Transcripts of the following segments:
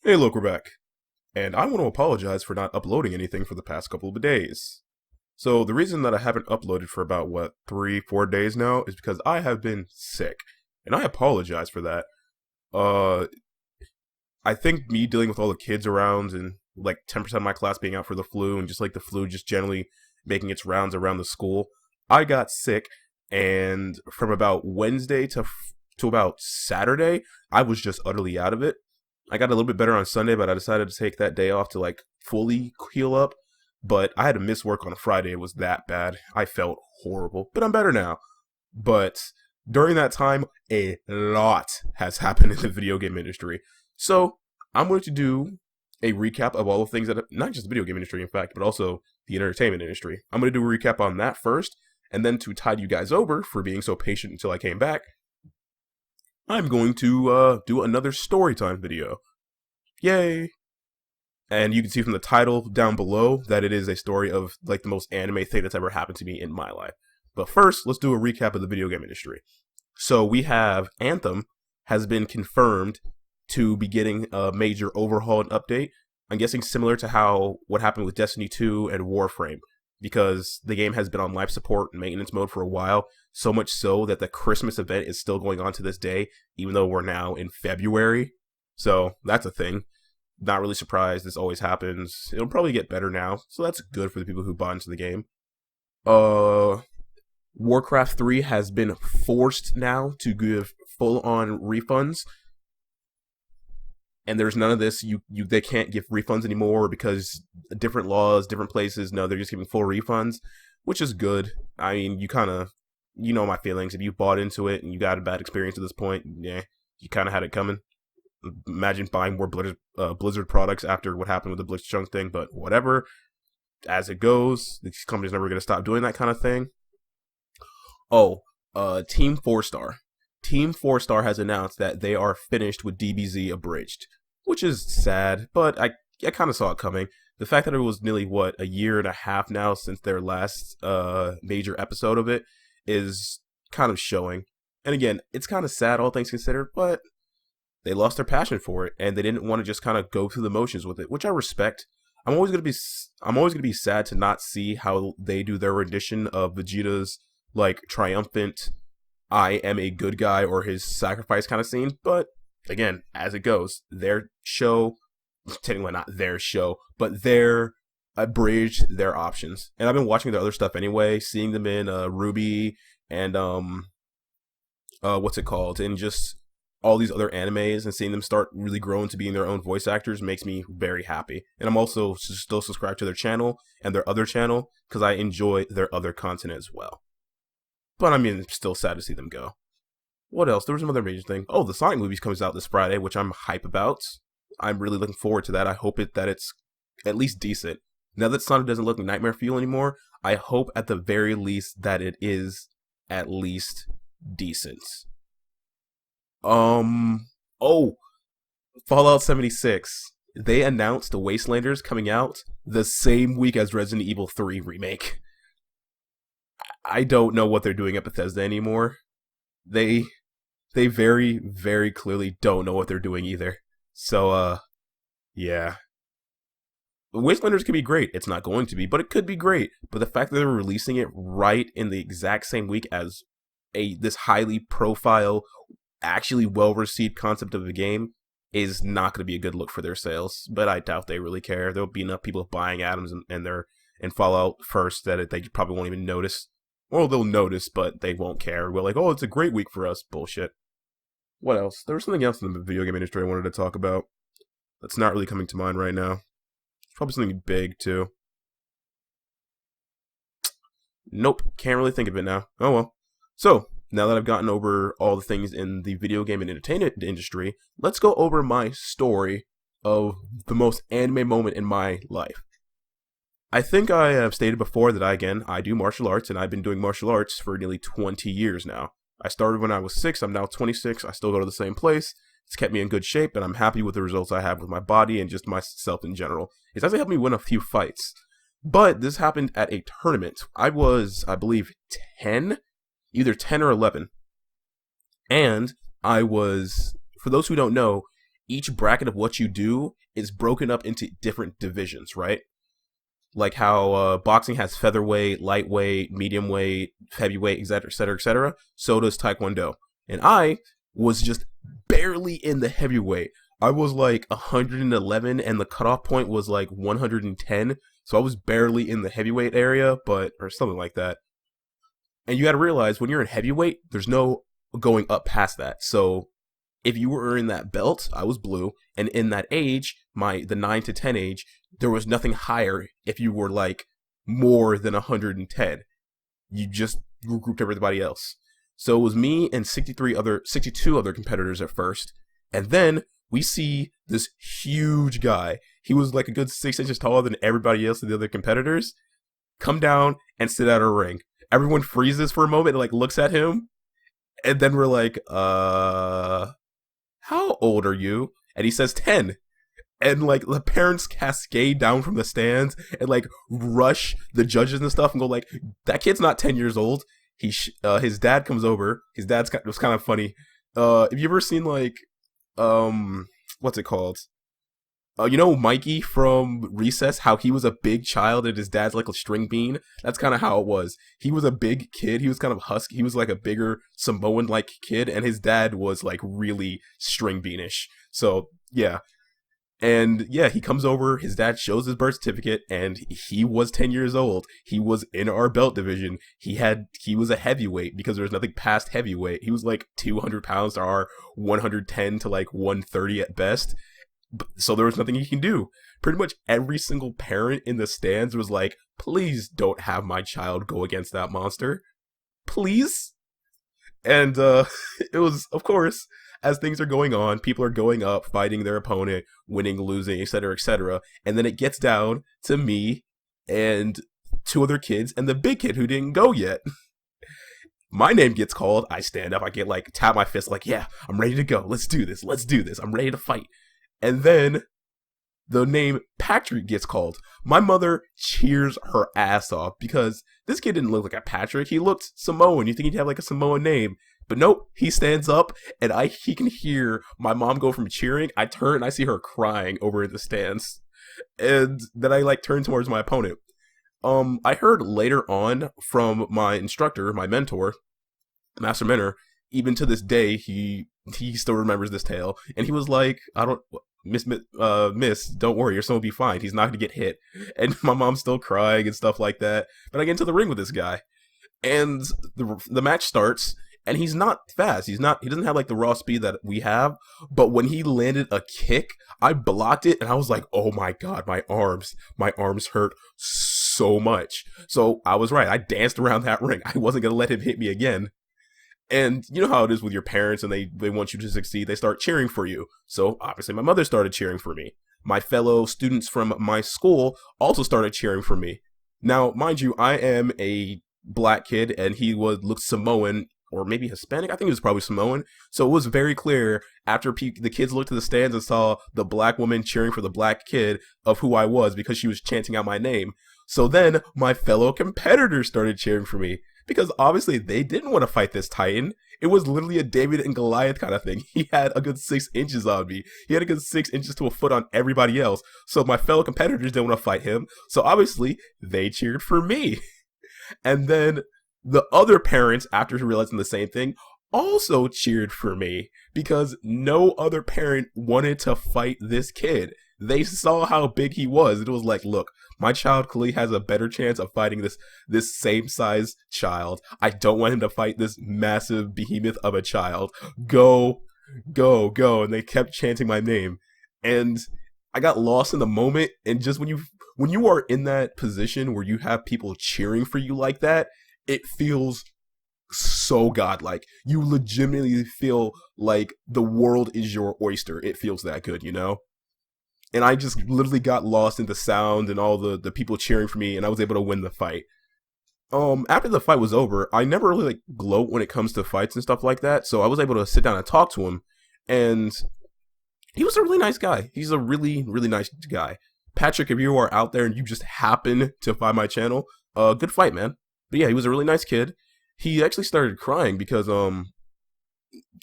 Hey, look, we're back. And I want to apologize for not uploading anything for the past couple of days. So, the reason that I haven't uploaded for about, 3, 4 days now is because I have been sick. And I apologize for that. Uh, I think me dealing with all the kids around and like 10% of my class being out for the flu and just like the flu just generally making its rounds around the school, I got sick. And from about Wednesday to about Saturday, I was just utterly out of it. I got a little bit better on Sunday, but I decided to take that day off to like fully heal up. But I had to miss work on Friday. It was that bad. I felt horrible, but I'm better now. But during that time, a lot has happened in the video game industry. So I'm going to do a recap of all the things that, not just the video game industry, in fact, but also the entertainment industry. I'm going to do a recap on that first, and then to tide you guys over for being so patient until I came back, I'm going to do another story time video. Yay! And you can see from the title down below that it is a story of like the most anime thing that's ever happened to me in my life. But first, let's do a recap of the video game industry. So we have Anthem has been confirmed to be getting a major overhaul and update. I'm guessing similar to how what happened with Destiny 2 and Warframe, because the game has been on life support and maintenance mode for a while, so much so that the Christmas event is still going on to this day, even though we're now in February. So that's a thing. Not really surprised. This always happens. It'll probably get better now, so that's good for the people who bought into the game. Warcraft 3 has been forced now to give full-on refunds, and there's none of this. They can't give refunds anymore because different laws, different places. No, they're just giving full refunds, which is good. I mean, you know my feelings. If you bought into it and you got a bad experience at this point, yeah, you kind of had it coming. Imagine buying more Blizzard products after what happened with the Blitzchung thing, but whatever. As it goes, these companies never going to stop doing that kind of thing. Oh, Team 4-Star. Team 4-Star has announced that they are finished with DBZ Abridged, which is sad, but I kind of saw it coming. The fact that it was nearly, a year and a half now since their last major episode of it is kind of showing. And again, it's kind of sad, all things considered, but they lost their passion for it, and they didn't want to just kind of go through the motions with it, which I respect. I'm always gonna be sad to not see how they do their rendition of Vegeta's like triumphant "I am a good guy" or his sacrifice kind of scene. But again, as it goes, their show, technically not their show, but their abridged their options. And I've been watching their other stuff anyway, seeing them in Ruby and what's it called, and just all these other animes and seeing them start really growing to being their own voice actors makes me very happy. And I'm also still subscribed to their channel and their other channel because I enjoy their other content as well. But I mean, it's still sad to see them go. What else? There was some other major thing. Oh, the Sonic movies comes out this Friday, which I'm hype about. I'm really looking forward to that. I hope that it's at least decent. Now that Sonic doesn't look like Nightmare Fuel anymore, I hope at the very least that it is at least decent. Oh, Fallout 76. They announced the Wastelanders coming out the same week as Resident Evil 3 remake. I don't know what they're doing at Bethesda anymore. They very, very clearly don't know what they're doing either. So, yeah. Wastelanders could be great. It's not going to be, but it could be great. But the fact that they're releasing it right in the exact same week as this highly profile, actually well-received concept of a game is not going to be a good look for their sales. But I doubt they really care. There'll be enough people buying Atoms and Fallout first that they probably won't even notice. Or they'll notice, but they won't care. We're like, oh, it's a great week for us. Bullshit. What else? There was something else in the video game industry I wanted to talk about that's not really coming to mind right now. Probably something big, too. Nope. Can't really think of it now. Oh, well. So, now that I've gotten over all the things in the video game and entertainment industry, let's go over my story of the most anime moment in my life. I think I have stated before that I do martial arts, and I've been doing martial arts for nearly 20 years now. I started when I was 6, I'm now 26, I still go to the same place. It's kept me in good shape, and I'm happy with the results I have with my body and just myself in general. It's actually helped me win a few fights. But this happened at a tournament. I was, I believe, 10? Either 10 or 11. And I was, for those who don't know, each bracket of what you do is broken up into different divisions, right? Like how boxing has featherweight, lightweight, medium weight, heavyweight, etc., etc., etc. So does Taekwondo. And I was just barely in the heavyweight. I was like 111, and the cutoff point was like 110. So I was barely in the heavyweight area, or something like that. And you got to realize when you're in heavyweight, there's no going up past that. So if you were in that belt, I was blue, and in that age, the 9 to 10 age, there was nothing higher if you were like more than 110. You just grouped everybody else. So it was me and 62 other competitors at first, and then we see this huge guy. He was like a good 6 inches taller than everybody else of the other competitors. Come down and sit at our ring. Everyone freezes for a moment and like looks at him, and then we're like, how old are you? And he says 10. And like the parents cascade down from the stands and like rush the judges and stuff and go like, that kid's not 10 years old. His dad comes over. His dad's it was kind of funny. Have you ever seen like what's it called? You know Mikey from Recess, how he was a big child and his dad's like a string bean? That's kind of how it was. He was a big kid. He was kind of husky. He was like a bigger Samoan-like kid, and his dad was like really string beanish. So, yeah. And yeah, he comes over, his dad shows his birth certificate, and he was 10 years old. He was in our belt division. He was a heavyweight because there was nothing past heavyweight. He was like 200 pounds to our 110 to like 130 at best. So there was nothing he can do. Pretty much every single parent in the stands was like, please don't have my child go against that monster. Please? And it was, of course, as things are going on, people are going up, fighting their opponent, winning, losing, etc., etc. And then it gets down to me and 2 other kids and the big kid who didn't go yet. My name gets called. I stand up. I get like, tap my fist like, yeah, I'm ready to go. Let's do this. Let's do this. I'm ready to fight. And then the name Patrick gets called. My mother cheers her ass off because this kid didn't look like a Patrick. He looked Samoan. You think he'd have like a Samoan name. But nope, he stands up and he can hear my mom go from cheering. I turn and I see her crying over in the stands. And then I like turn towards my opponent. I heard later on from my instructor, my mentor, Master Mentor, even to this day, he still remembers this tale. And he was like, Miss, don't worry, your son will be fine. He's not going to get hit. And my mom's still crying and stuff like that. But I get into the ring with this guy. And the match starts. And he's not fast. He doesn't have like the raw speed that we have. But when he landed a kick, I blocked it and I was like, oh my God, my arms hurt so much. So I was right. I danced around that ring. I wasn't going to let him hit me again. And you know how it is with your parents and they want you to succeed. They start cheering for you. So obviously my mother started cheering for me. My fellow students from my school also started cheering for me. Now, mind you, I am a black kid and he looked Samoan or maybe Hispanic. I think he was probably Samoan. So it was very clear after the kids looked to the stands and saw the black woman cheering for the black kid of who I was because she was chanting out my name. So then my fellow competitors started cheering for me because obviously they didn't want to fight this Titan. It was literally a David and Goliath kind of thing. He had a good 6 inches on me. He had a good 6 inches to a foot on everybody else. So my fellow competitors didn't want to fight him. So obviously they cheered for me. And then the other parents, after realizing the same thing, also cheered for me because no other parent wanted to fight this kid. They saw how big he was. It was like, look, my child clearly has a better chance of fighting this same size child. I don't want him to fight this massive behemoth of a child. Go, go, go. And they kept chanting my name. And I got lost in the moment. And just when you are in that position where you have people cheering for you like that, it feels so godlike. You legitimately feel like the world is your oyster. It feels that good, you know? And I just literally got lost in the sound and all the people cheering for me, and I was able to win the fight. After the fight was over, I never really like gloat when it comes to fights and stuff like that, so I was able to sit down and talk to him, and he was a really nice guy. He's a really, really nice guy. Patrick, if you are out there and you just happen to find my channel, good fight, man. But yeah, he was a really nice kid. He actually started crying because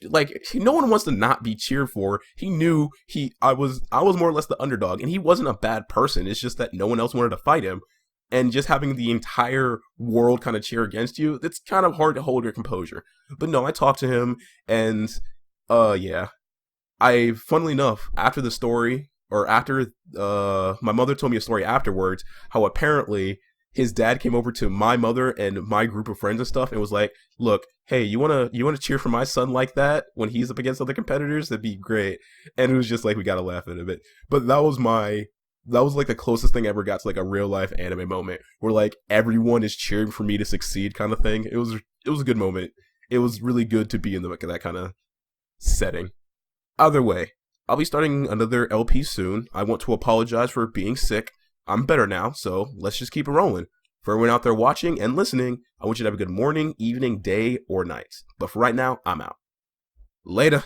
like no one wants to not be cheered for. He knew I was more or less the underdog, and he wasn't a bad person. It's just that no one else wanted to fight him, and just having the entire world kind of cheer against you, it's kind of hard to hold your composure. But no, I talked to him, and yeah, I funnily enough after the story or after my mother told me a story afterwards how apparently his dad came over to my mother and my group of friends and stuff and was like, "Look, hey, you wanna cheer for my son like that when he's up against other competitors? That'd be great." And it was just like we gotta laugh at it a bit. But that was like the closest thing I ever got to like a real life anime moment where like everyone is cheering for me to succeed kind of thing. It was a good moment. It was really good to be in that kind of setting. Either way, I'll be starting another LP soon. I want to apologize for being sick. I'm better now, so let's just keep it rolling. For everyone out there watching and listening, I want you to have a good morning, evening, day, or night. But for right now, I'm out. Later.